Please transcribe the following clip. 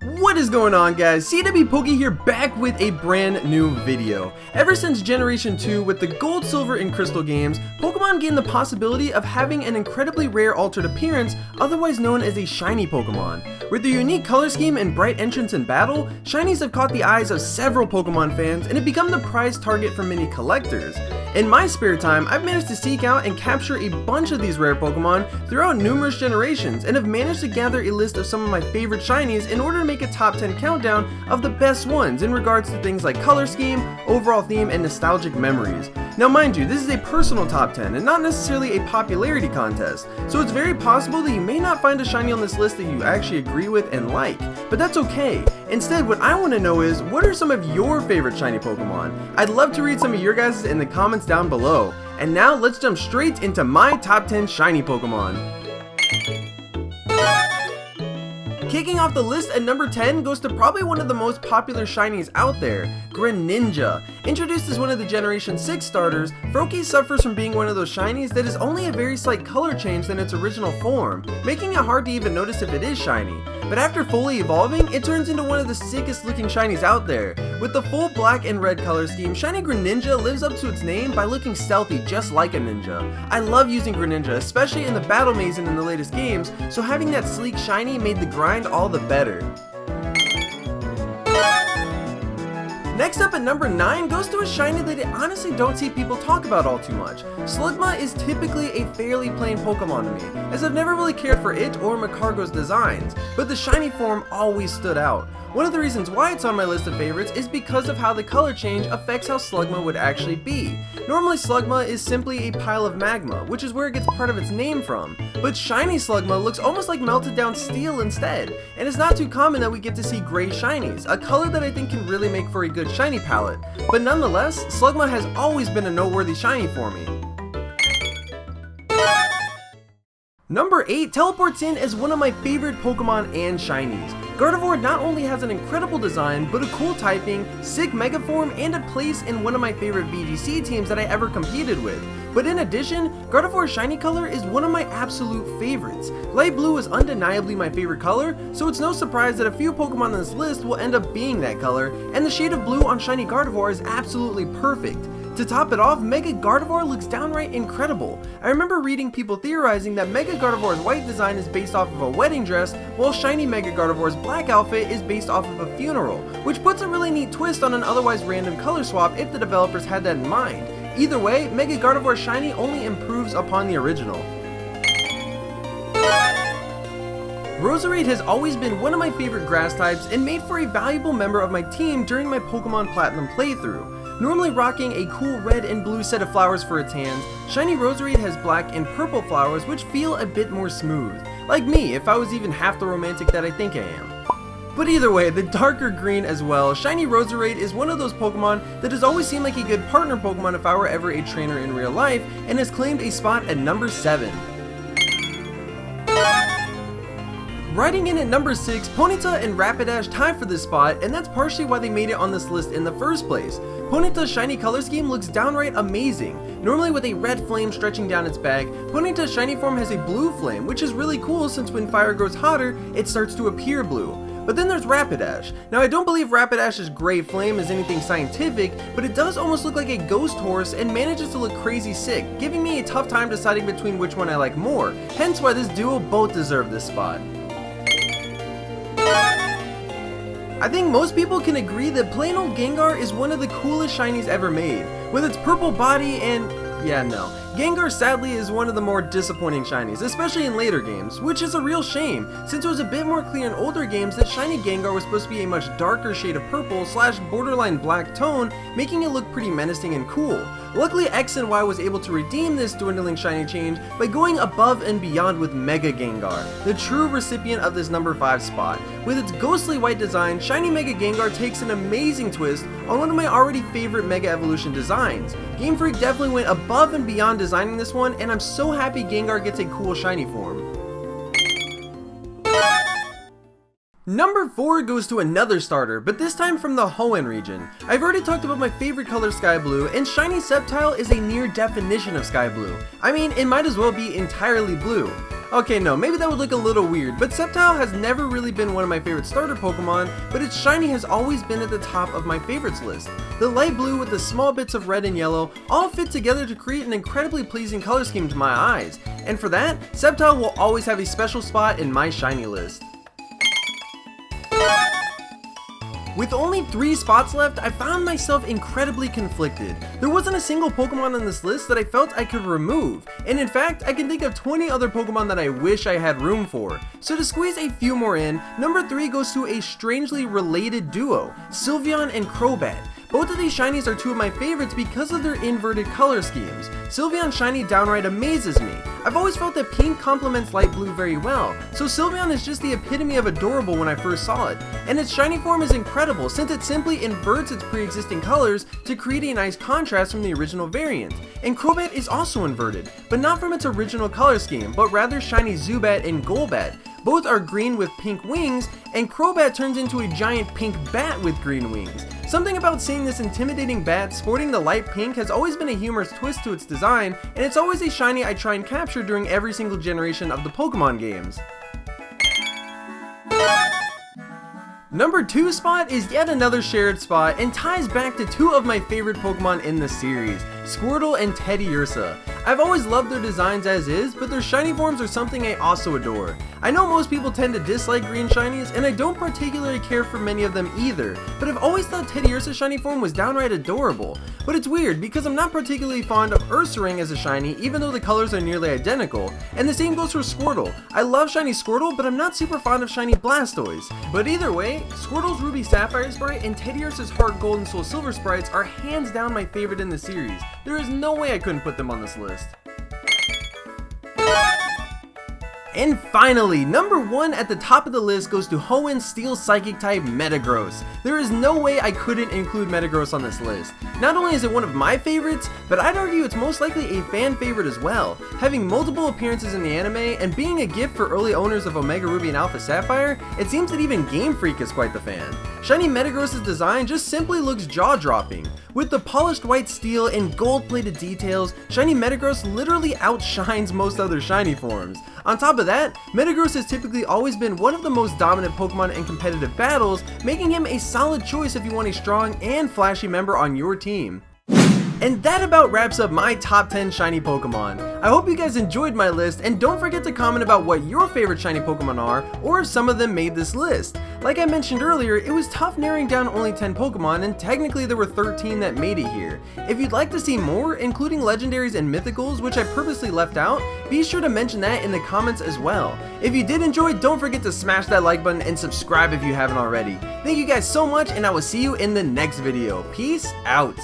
What is going on, guys? CWpoke here, back with a brand new video. Ever since Generation 2 with the Gold, Silver, and Crystal games, Pokemon gained the possibility of having an incredibly rare altered appearance, otherwise known as a shiny Pokemon. With their unique color scheme and bright entrance in battle, shinies have caught the eyes of several Pokemon fans and have become the prized target for many collectors. In my spare time, I've managed to seek out and capture a bunch of these rare Pokemon throughout numerous generations and have managed to gather a list of some of my favorite shinies in order to make a top 10 countdown of the best ones in regards to things like color scheme, overall theme, and nostalgic memories. Now mind you, this is a personal top 10 and not necessarily a popularity contest, so it's very possible that you may not find a shiny on this list that you actually agree with and like, but that's okay. Instead, what I want to know is, what are some of your favorite shiny Pokemon? I'd love to read some of your guys in the comments down below. And now let's jump straight into my top 10 shiny Pokemon. Kicking off the list at number 10 goes to probably one of the most popular shinies out there, Greninja. Introduced as one of the Generation 6 starters, Froakie suffers from being one of those shinies that is only a very slight color change than its original form, making it hard to even notice if it is shiny. But after fully evolving, it turns into one of the sickest looking shinies out there. With the full black and red color scheme, shiny Greninja lives up to its name by looking stealthy just like a ninja. I love using Greninja, especially in the battle maze and in the latest games, so having that sleek shiny made the grind all the better. Next up at number 9 goes to a shiny that I honestly don't see people talk about all too much. Slugma is typically a fairly plain Pokemon to me, as I've never really cared for it or Metagross designs, but the shiny form always stood out. One of the reasons why it's on my list of favorites is because of how the color change affects how Slugma would actually be. Normally Slugma is simply a pile of magma, which is where it gets part of its name from, but shiny Slugma looks almost like melted down steel instead, and it's not too common that we get to see gray shinies, a color that I think can really make for a good shiny palette. But nonetheless, Slugma has always been a noteworthy shiny for me. Number 8 teleports in as one of my favorite Pokemon and shinies. Gardevoir not only has an incredible design, but a cool typing, sick mega form, and a place in one of my favorite VGC teams that I ever competed with. But in addition, Gardevoir's shiny color is one of my absolute favorites. Light blue is undeniably my favorite color, so it's no surprise that a few Pokemon on this list will end up being that color, and the shade of blue on shiny Gardevoir is absolutely perfect. To top it off, Mega Gardevoir looks downright incredible. I remember reading people theorizing that Mega Gardevoir's white design is based off of a wedding dress, while shiny Mega Gardevoir's black outfit is based off of a funeral, which puts a really neat twist on an otherwise random color swap if the developers had that in mind. Either way, Mega Gardevoir shiny only improves upon the original. Rosaree has always been one of my favorite grass types and made for a valuable member of my team during my Pokemon Platinum playthrough. Normally rocking a cool red and blue set of flowers for its hands, shiny Rosaree has black and purple flowers which feel a bit more smooth. Like me, if I was even half the romantic that I think I am. But either way, the darker green as well, shiny Rosaree is one of those Pokemon that has always seemed like a good partner Pokemon if I were ever a trainer in real life, and has claimed a spot at number 7. Riding in at number 6, Ponyta and Rapidash tie for this spot, and that's partially why they made it on this list in the first place. Ponyta's shiny color scheme looks downright amazing. Normally with a red flame stretching down its back, Ponyta's shiny form has a blue flame, which is really cool since when fire grows hotter, it starts to appear blue. But then there's Rapidash. Now I don't believe Rapidash's gray flame is anything scientific, but it does almost look like a ghost horse and manages to look crazy sick, giving me a tough time deciding between which one I like more, hence why this duo both deserve this spot. I think most people can agree that plain old Gengar is one of the coolest shinies ever made. With its purple body and... yeah, no. Gengar sadly is one of the more disappointing shinies, especially in later games, which is a real shame, since it was a bit more clear in older games that shiny Gengar was supposed to be a much darker shade of purple / borderline black tone, making it look pretty menacing and cool. Luckily X and Y was able to redeem this dwindling shiny change by going above and beyond with Mega Gengar, the true recipient of this number 5 spot. With its ghostly white design, shiny Mega Gengar takes an amazing twist on one of my already favorite Mega Evolution designs. Game Freak definitely went above and beyond designing this one, and I'm so happy Gengar gets a cool shiny form. Number 4 goes to another starter, but this time from the Hoenn region. I've already talked about my favorite color Sky Blue, and shiny Sceptile is a near definition of Sky Blue. I mean, it might as well be entirely blue. Okay, no, maybe that would look a little weird, but Sceptile has never really been one of my favorite starter Pokemon, but its shiny has always been at the top of my favorites list. The light blue with the small bits of red and yellow all fit together to create an incredibly pleasing color scheme to my eyes, and for that, Sceptile will always have a special spot in my shiny list. With only 3 spots left, I found myself incredibly conflicted. There wasn't a single Pokemon on this list that I felt I could remove, and in fact, I can think of 20 other Pokemon that I wish I had room for. So to squeeze a few more in, number 3 goes to a strangely related duo, Sylveon and Crobat. Both of these shinies are 2 of my favorites because of their inverted color schemes. Sylveon shiny downright amazes me. I've always felt that pink complements light blue very well, so Sylveon is just the epitome of adorable when I first saw it, and its shiny form is incredible since it simply inverts its pre-existing colors to create a nice contrast from the original variant. And Crobat is also inverted, but not from its original color scheme, but rather shiny Zubat and Golbat. Both are green with pink wings, and Crobat turns into a giant pink bat with green wings. Something about seeing this intimidating bat sporting the light pink has always been a humorous twist to its design, and it's always a shiny I try and capture during every single generation of the Pokemon games. Number 2 spot is yet another shared spot and ties back to 2 of my favorite Pokemon in the series, Squirtle and Teddiursa. I've always loved their designs as is, but their shiny forms are something I also adore. I know most people tend to dislike green shinies, and I don't particularly care for many of them either, but I've always thought Teddiursa's shiny form was downright adorable. But it's weird, because I'm not particularly fond of Ursaring as a shiny, even though the colors are nearly identical, and the same goes for Squirtle. I love shiny Squirtle, but I'm not super fond of shiny Blastoise. But either way, Squirtle's Ruby Sapphire sprite and Teddiursa's Heart Gold and Soul Silver sprites are hands down my favorite in the series. There is no way I couldn't put them on this list. And finally, number 1 at the top of the list goes to Hoenn's Steel Psychic type Metagross. There is no way I couldn't include Metagross on this list. Not only is it one of my favorites, but I'd argue it's most likely a fan favorite as well. Having multiple appearances in the anime and being a gift for early owners of Omega Ruby and Alpha Sapphire, it seems that even Game Freak is quite the fan. Shiny Metagross' design just simply looks jaw-dropping. With the polished white steel and gold-plated details, Shiny Metagross literally outshines most other shiny forms. On top of that, Metagross has typically always been one of the most dominant Pokemon in competitive battles, making him a solid choice if you want a strong and flashy member on your team. And that about wraps up my top 10 shiny Pokemon. I hope you guys enjoyed my list, and don't forget to comment about what your favorite shiny Pokemon are, or if some of them made this list. Like I mentioned earlier, it was tough narrowing down only 10 Pokemon, and technically there were 13 that made it here. If you'd like to see more, including Legendaries and Mythicals, which I purposely left out, be sure to mention that in the comments as well. If you did enjoy, don't forget to smash that like button and subscribe if you haven't already. Thank you guys so much, and I will see you in the next video. Peace out!